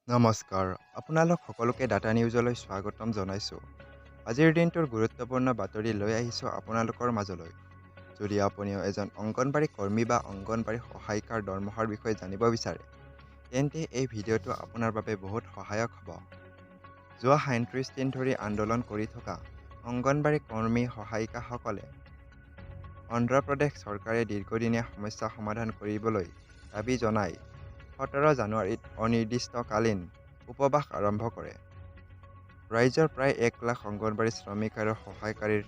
নমস্কাৰ, আপোনালোক সকলোকে ডাটা নিউজলৈ স্বাগতম জনাইছোঁ। আজিৰ দিনটোৰ গুৰুত্বপূৰ্ণ বাতৰি লৈ আহিছোঁ আপোনালোকৰ মাজলৈ। যদি আপুনিও এজন অংগনবাড়ী কৰ্মী বা অংগনবাড়ী সহায়িকাৰ দৰমহাৰ বিষয়ে জানিব বিচাৰে, তেন্তে এই ভিডিঅ'টো আপোনাৰ বাবে বহুত সহায়ক হ'ব। যোৱা ৩৭ দিন ধৰি আন্দোলন কৰি থকা অংগনবাড়ী কৰ্মী সহায়িকাসকলে অন্ধ্ৰপ্ৰদেশ চৰকাৰে দীৰ্ঘদিনীয়া সমস্যা সমাধান কৰিবলৈ দাবী জনাই ১৭ জানুৱাৰীত অনিৰ্দিষ্টকালীন উপবাস আৰম্ভ কৰে। ৰাজ্যৰ প্ৰায় ১ লাখ অংগনবাড়ী শ্ৰমিক আৰু সহায়কাৰীৰ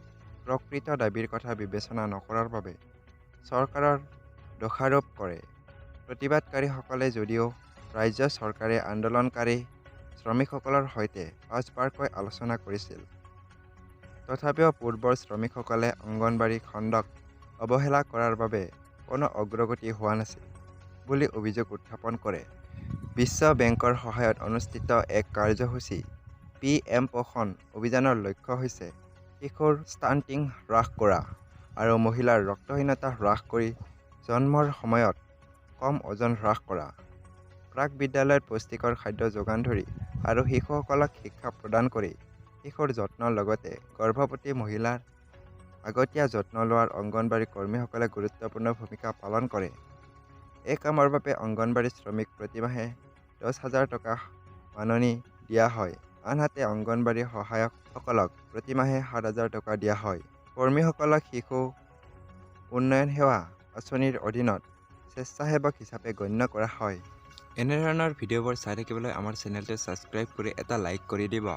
প্ৰকৃত দাবীৰ কথা বিবেচনা নকৰাৰ বাবে চৰকাৰৰ দোষাৰোপ কৰে। প্ৰতিবাদকাৰীসকলে যদিও ৰাজ্য চৰকাৰে আন্দোলনকাৰী শ্ৰমিকসকলৰ সৈতে ৫বাৰকৈ আলোচনা কৰিছিল, তথাপিও পূৰ্বৰ শ্ৰমিকসকলে অংগনবাড়ী খণ্ডক অৱহেলা কৰাৰ বাবে কোনো অগ্ৰগতি হোৱা নাছিল বুলি অভিযোগ উত্থাপন কৰে। বিশ্ব বেংকৰ সহায়ত অনুষ্ঠিত এক কাৰ্যসূচী PM পোষণ অভিযানৰ লক্ষ্য হৈছে শিশুৰ ষ্টাণ্টিং হ্ৰাস কৰা আৰু মহিলাৰ ৰক্তহীনতা হ্ৰাস কৰি জন্মৰ সময়ত কম ওজন হ্ৰাস কৰা। প্ৰাক-বিদ্যালয়ত পুষ্টিকৰ খাদ্য যোগান ধৰি আৰু শিশুসকলক শিক্ষা প্ৰদান কৰি শিশুৰ যত্নৰ লগতে গৰ্ভৱতী মহিলাৰ আগতীয়া যত্ন লোৱাৰ অংগনবাড়ী কৰ্মীসকলে গুৰুত্বপূৰ্ণ ভূমিকা পালন কৰে। এই কামৰ বাবে অংগনবাড়ী শ্ৰমিক প্ৰতিমাহে ১০,০০০ টকা মাননি দিয়া হয়, আনহাতে অংগনবাড়ী সহায়কসকলক প্ৰতিমাহে ৭,০০০ টকা দিয়া হয়। কৰ্মীসকলক শিশু উন্নয়ন সেৱা আঁচনিৰ অধীনত স্বেচ্ছাসেৱক হিচাপে গণ্য কৰা হয়। এনেধৰণৰ ভিডিঅ'বোৰ চাই থাকিবলৈ আমাৰ চেনেলটো ছাবস্ক্ৰাইব কৰি এটা লাইক কৰি দিব।